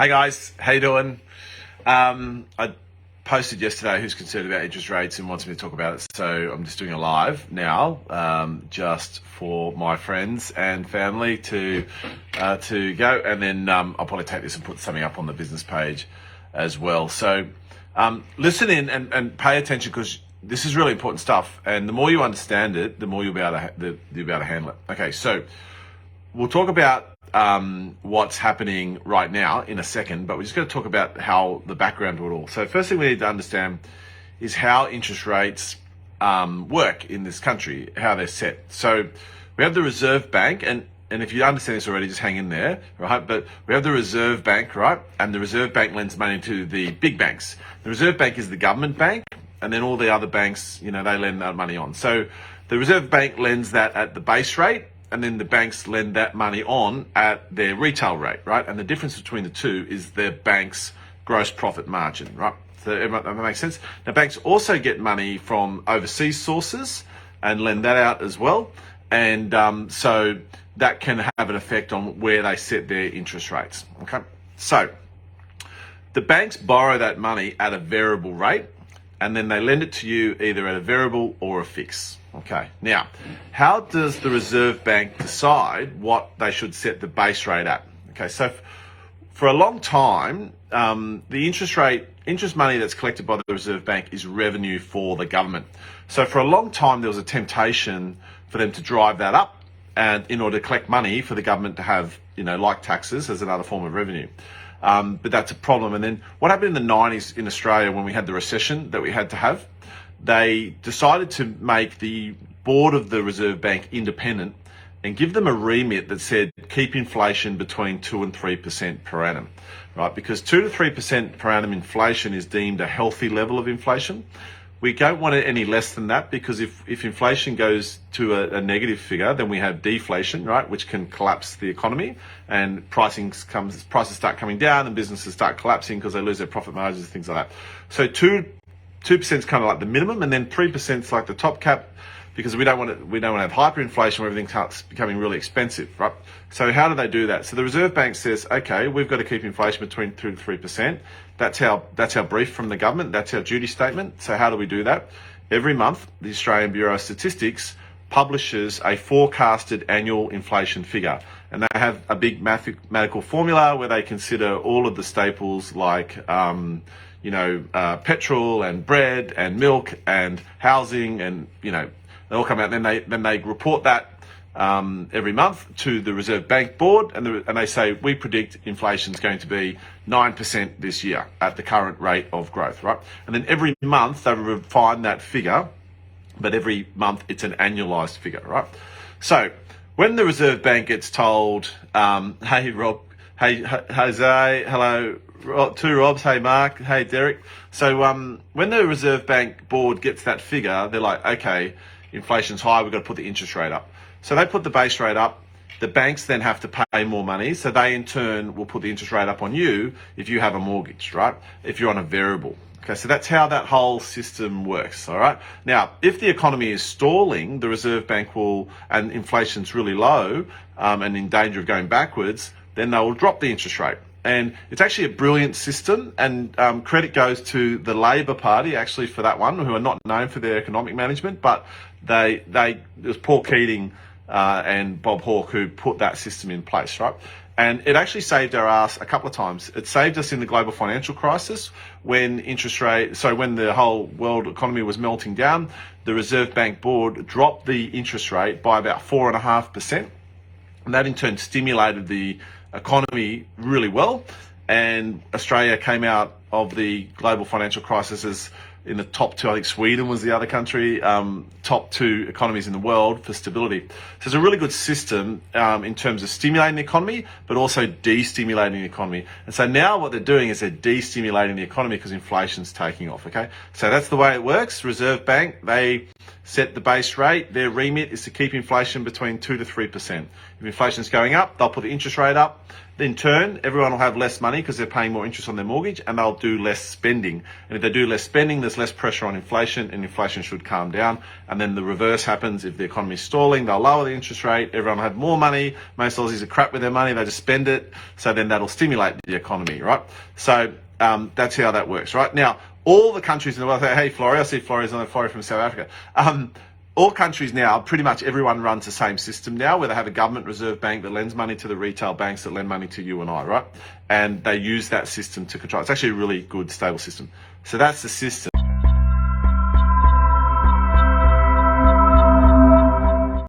Hey guys, how you doing? I posted yesterday who's concerned about interest rates and wants me to talk about it, so I'm just doing a live now, just for my friends and family to go, and then I'll probably take this and put something up on the business page as well. So listen in and pay attention, because this is really important stuff, and the more you understand it, the more you'll be able to handle it. Okay, so we'll talk about what's happening right now in a second, but we're just going to talk about how the background to it all. So first thing we need to understand is how interest rates work in this country, how they're set. So we have the Reserve Bank, and if you understand this already, just hang in there, right? But we have the Reserve Bank, right? And the Reserve Bank lends money to the big banks. The Reserve Bank is the government bank, and then all the other banks, they lend that money on. So the Reserve Bank lends that at the base rate, and then the banks lend that money on at their retail rate, right? And the difference between the two is the bank's gross profit margin, right? So that makes sense. Now, banks also get money from overseas sources and lend that out as well. And so that can have an effect on where they set their interest rates, okay? So the banks borrow that money at a variable rate, and then they lend it to you either at a variable or a fix. Okay, now, how does the Reserve Bank decide what they should set the base rate at? Okay, so for a long time, the interest money that's collected by the Reserve Bank is revenue for the government. So for a long time, there was a temptation for them to drive that up, and in order to collect money for the government to have, like taxes as another form of revenue. But that's a problem. And then what happened in the 90s in Australia when we had the recession that we had to have? They decided to make the board of the Reserve Bank independent and give them a remit that said keep inflation between 2 and 3% per annum, right? Because 2 to 3% per annum inflation is deemed a healthy level of inflation. We don't want it any less than that, because if inflation goes to a negative figure, then we have deflation, right, which can collapse the economy, and prices start coming down and businesses start collapsing because they lose their profit margins and things like that. So 2% is kind of like the minimum, and then 3% is like the top cap, because we don't want to have hyperinflation where everything starts becoming really expensive, right? So how do they do that? So the Reserve Bank says, okay, we've got to keep inflation between 2 to 3%. That's our brief from the government. That's our duty statement. So how do we do that? Every month, the Australian Bureau of Statistics publishes a forecasted annual inflation figure, and they have a big mathematical formula where they consider all of the staples like petrol and bread and milk and housing, and they all come out. And then they report that every month to the Reserve Bank board, and they say we predict inflation is going to be 9% this year at the current rate of growth, right? And then every month they refine that figure, but every month it's an annualized figure, right? So when the Reserve Bank gets told, hey Rob, hey Jose, hello, two Robs, hey Mark, hey Derek. So when the Reserve Bank board gets that figure, they're like, okay, inflation's high, we've got to put the interest rate up. So they put the base rate up. The banks then have to pay more money, so they in turn will put the interest rate up on you if you have a mortgage, right? If you're on a variable. Okay, so that's how that whole system works, all right? Now, if the economy is stalling, the Reserve Bank and inflation's really low and in danger of going backwards, then they will drop the interest rate. And it's actually a brilliant system, and credit goes to the Labor Party actually for that one, who are not known for their economic management, but it was Paul Keating and Bob Hawke who put that system in place, right? And it actually saved our ass a couple of times. It saved us in the global financial crisis when the whole world economy was melting down. The Reserve Bank board dropped the interest rate by about 4.5%, and that in turn stimulated the economy really well, and Australia came out of the global financial crisis as in the top two. I think Sweden was the other country, top 2 economies in the world for stability. So it's a really good system in terms of stimulating the economy, but also de-stimulating the economy. And so now what they're doing is they're de-stimulating the economy because inflation's taking off, okay? So that's the way it works. Reserve Bank, they set the base rate. Their remit is to keep inflation between 2 to 3%. If inflation's going up, they'll put the interest rate up. In turn, everyone will have less money because they're paying more interest on their mortgage, and they'll do less spending. And if they do less spending, there's less pressure on inflation, and inflation should calm down. And then the reverse happens. If the economy's stalling, they'll lower the interest rate. Everyone will have more money. Most Aussies are crap with their money. They just spend it. So then that'll stimulate the economy, right? So that's how that works, right? Now, all the countries in the world, hey, Florrie, I see Florrie's on the Florrie from South Africa. All countries now, pretty much everyone runs the same system now, where they have a government reserve bank that lends money to the retail banks that lend money to you and I, right? And they use that system to control. It's actually a really good, stable system. So that's the system.